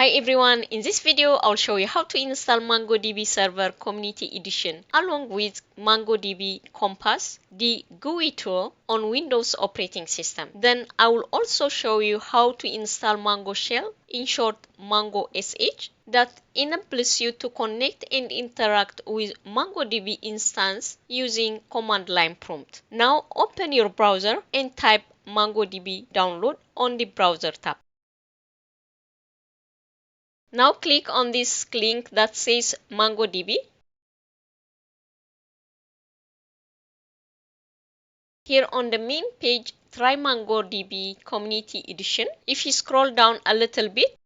Hi everyone, in this video I'll show you how to install MongoDB Server Community Edition along with MongoDB Compass, the GUI tool on Windows operating system. Then I will also show you how to install Mongo Shell, in short Mongo SH, that enables you to connect and interact with MongoDB instance using command line prompt. Now open your browser and type MongoDB download on the browser tab. Now click on this link that says MongoDB. Here on the main page, try MongoDB Community Edition. If you scroll down a little bit,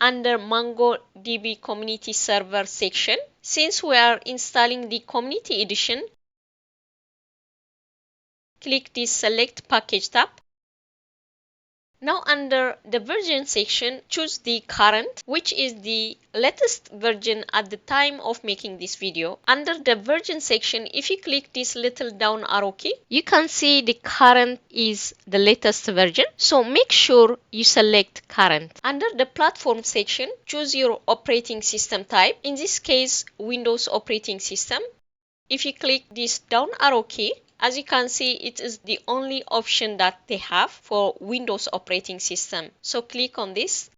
under MongoDB Community Server section, since we are installing the Community Edition, click the Select Package tab. Now under the version section, choose the current, which is the latest version at the time of making this video. Under the version section, if you click this little down arrow key, you can see the current is the latest version. So make sure you select current. Under the platform section, choose your operating system type. In this case, Windows operating system. If you click this down arrow key, as you can see, it is the only option that they have for Windows operating system. So click on this.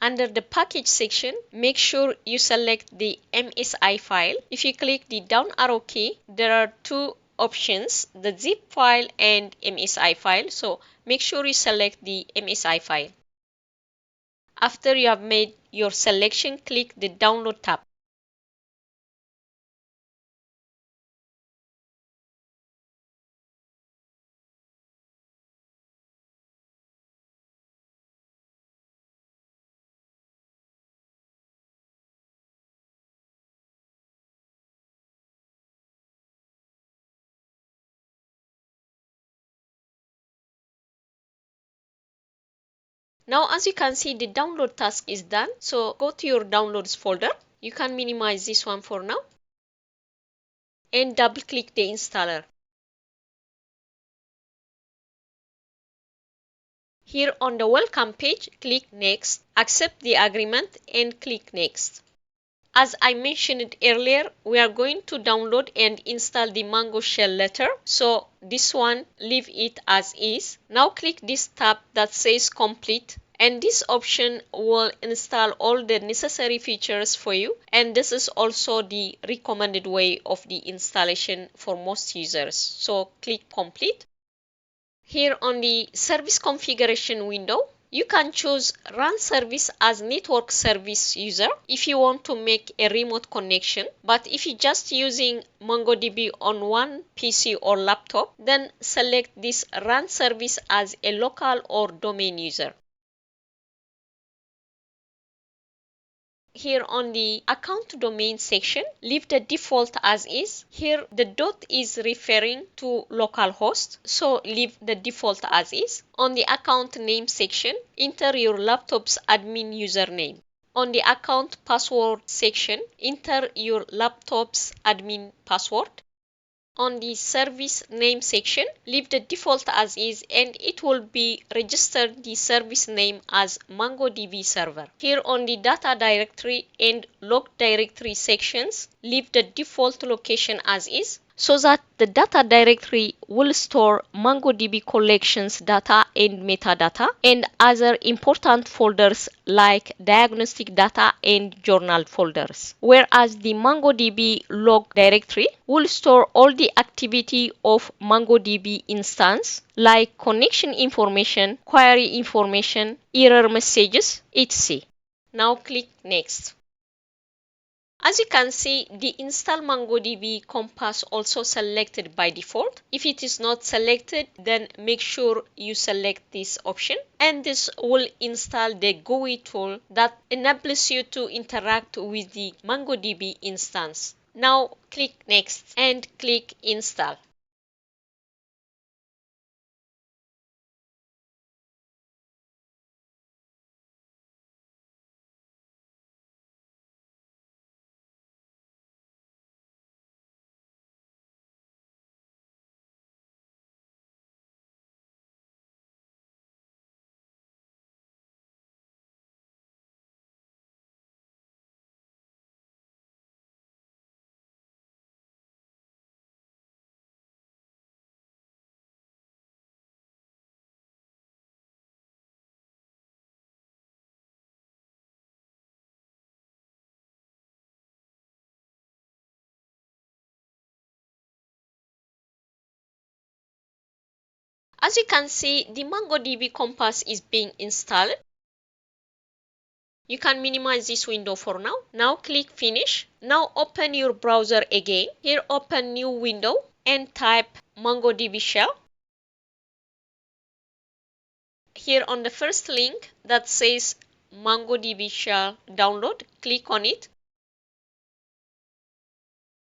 Under the package section, make sure you select the MSI file. If you click the down arrow key, there are two options, the zip file and MSI file. So make sure you select the MSI file. After you have made your selection, click the download tab. Now, as you can see, the download task is done. So go to your downloads folder. You can minimize this one for now and double click the installer. Here on the welcome page, click next, accept the agreement and click next. As I mentioned earlier, we are going to download and install the Mongo Shell later. So this one, leave it as is. Now click this tab that says complete. And this option will install all the necessary features for you. And this is also the recommended way of the installation for most users. So click complete. Here on the service configuration window, you can choose Run Service as Network Service User if you want to make a remote connection. But if you're just using MongoDB on one PC or laptop, then select this Run Service as a local or domain user. Here on the account domain section, leave the default as is. Here the dot is referring to localhost, so leave the default as is. On the account name section, enter your laptop's admin username. On the account password section, enter your laptop's admin password. On the service name section, leave the default as is and it will be registered the service name as MongoDB server. Here on the data directory and log directory sections, leave the default location as is, so that the data directory will store MongoDB collections data and metadata and other important folders like diagnostic data and journal folders. Whereas the MongoDB log directory will store all the activity of MongoDB instance like connection information, query information, error messages, etc. Now click next. As you can see, the install MongoDB Compass also selected by default. If it is not selected, then make sure you select this option. And this will install the GUI tool that enables you to interact with the MongoDB instance. Now click next and click install. As you can see, the MongoDB Compass is being installed. You can minimize this window for now. Now click Finish. Now open your browser again. Here open new window and type MongoDB shell. Here on the first link that says MongoDB shell download, click on it.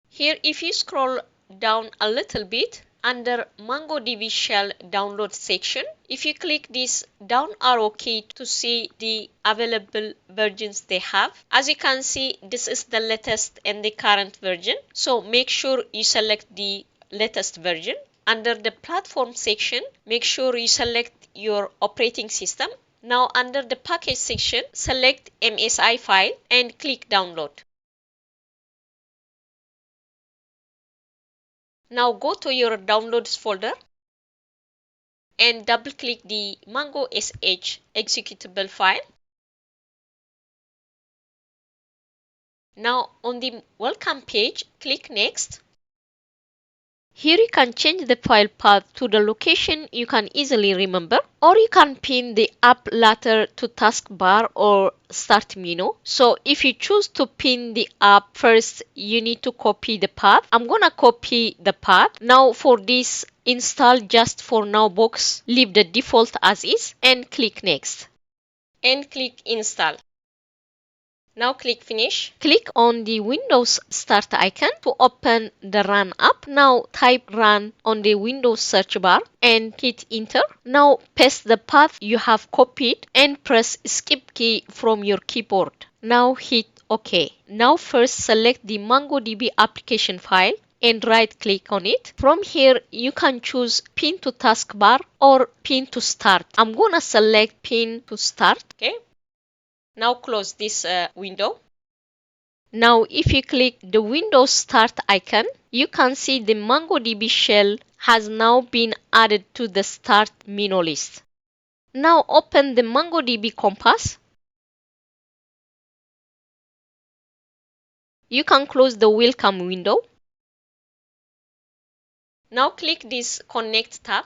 Here if you scroll down a little bit, under MongoDB shell download section, if you click this down arrow key to see the available versions they have, as you can see, this is the latest and the current version. So make sure you select the latest version. Under the platform section, make sure you select your operating system. Now under the package section, select MSI file and click download. Now go to your downloads folder and double click the Mongo SH executable file. Now on the welcome page, click next. Here you can change the file path to the location you can easily remember, or you can pin the app ladder to taskbar or start menu. So if you choose to pin the app first, you need to copy the path. I'm gonna copy the path. Now for this, install just for now box, leave the default as is and click next. And click install. Now click Finish. Click on the Windows Start icon to open the Run app. Now type Run on the Windows search bar and hit Enter. Now paste the path you have copied and press Escape key from your keyboard. Now hit OK. Now first select the MongoDB application file and right click on it. From here you can choose Pin to Taskbar or Pin to Start. I'm gonna select Pin to Start. Okay. Now close this window. Now if you click the Windows Start icon, you can see the MongoDB shell has now been added to the Start menu list. Now open the MongoDB Compass. You can close the Welcome window. Now click this Connect tab.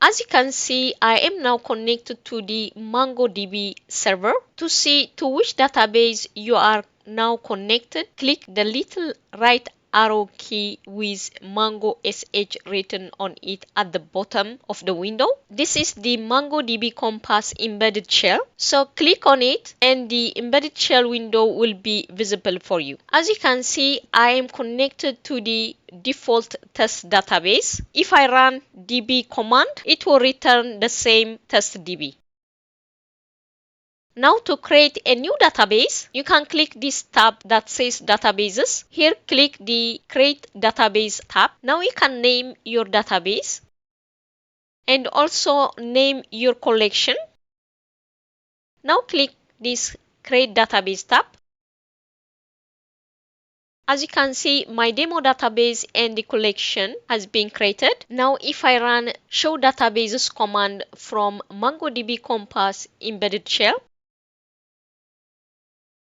As you can see, I am now connected to the MongoDB server. To see to which database you are now connected, click the little right arrow key with Mongo SH written on it at the bottom of the window. This is the MongoDB Compass embedded shell. So click on it and the embedded shell window will be visible for you. As you can see, I am connected to the default test database. If I run db command, it will return the same test db. Now to create a new database, you can click this tab that says Databases. Here click the Create Database tab. Now you can name your database and also name your collection. Now click this Create Database tab. As you can see, my demo database and the collection has been created. Now if I run Show Databases command from MongoDB Compass embedded shell,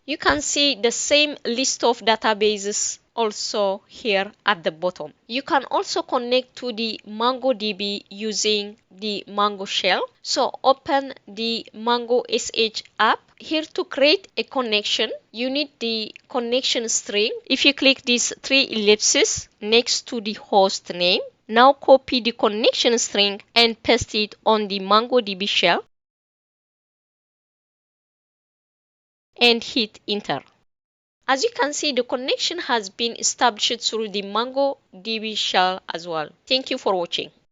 you can see the same list of databases also here at the bottom. You can also connect to the MongoDB using the Mongo shell. So open the Mongo SH app. Here to create a connection, you need the connection string. If you click these three ellipses next to the host name, now copy the connection string and paste it on the MongoDB shell and hit Enter. As you can see, the connection has been established through the MongoDB shell as well. Thank you for watching.